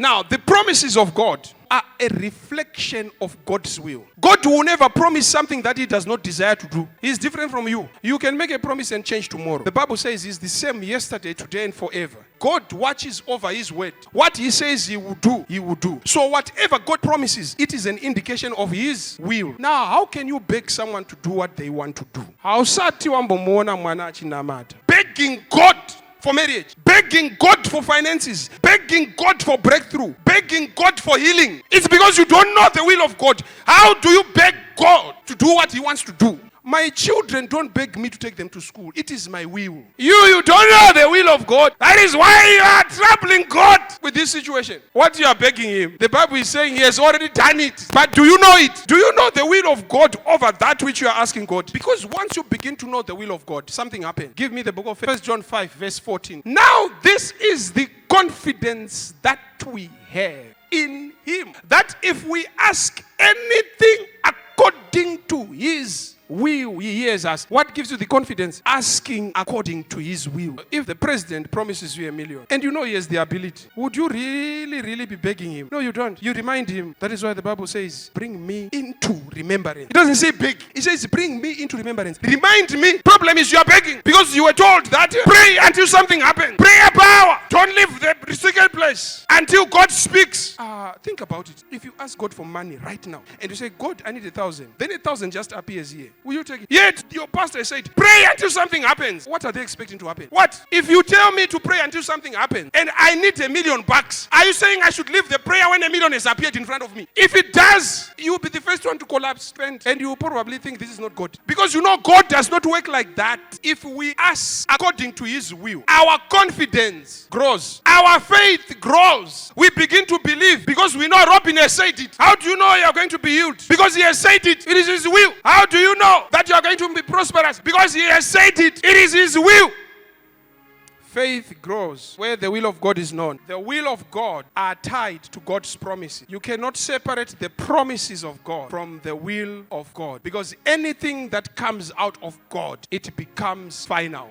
Now, the promises of God are a reflection of God's will. God will never promise something that he does not desire to do. He's different from you. You can make a promise and change tomorrow. The Bible says he's the same yesterday, today, and forever. God watches over his word. What he says he will do, he will do. So whatever God promises, it is an indication of his will. Now, how can you beg someone to do what they want to do? Begging God for marriage, begging God for finances, begging God for breakthrough, begging God for healing. It's because you don't know the will of God. How do you beg God to do what he wants to do? My children don't beg me to take them to school. It is my will. You don't know the will of God. That is why you are troubling God with this situation. What you are begging him, the Bible is saying he has already done it. But do you know it? Do you know the will of God over that which you are asking God? Because once you begin to know the will of God, something happens. Give me the book of 1 John 5 verse 14. Now this is the confidence that we have in him, that if we ask anything according to his will, he hears us. What gives you the confidence? Asking according to his will. If the president promises you $1 million and you know he has the ability, would you really be begging him? No, you don't. You remind him. That is why the Bible says, bring me into remembrance. It doesn't say beg. It says, bring me into remembrance. Remind me. Problem is you are begging because you were told that pray until something happens. Prayer power. Don't leave the secret place until God speaks. Think about it. If you ask God for money right now and you say, God, I need 1,000, then 1,000 just appears here. Will you take it? Yet your pastor said, pray until something happens. What are they expecting to happen? What? If you tell me to pray until something happens and I need $1 million, are you saying I should leave the prayer when $1 million has appeared in front of me? If it does, you will be the first one to collapse and you will probably think this is not God. Because you know God does not work like that. If we ask according to his will, our confidence grows. Our faith grows. We begin to believe because we know Robin has said it. How do you know you are going to be healed? Because he has said it. It is his will. How do you know that you are going to be prosperous? Because he has said it. It is his will. Faith grows where the will of God is known. The will of God are tied to God's promises. You cannot separate the promises of God from the will of God. Because anything that comes out of God, it becomes final.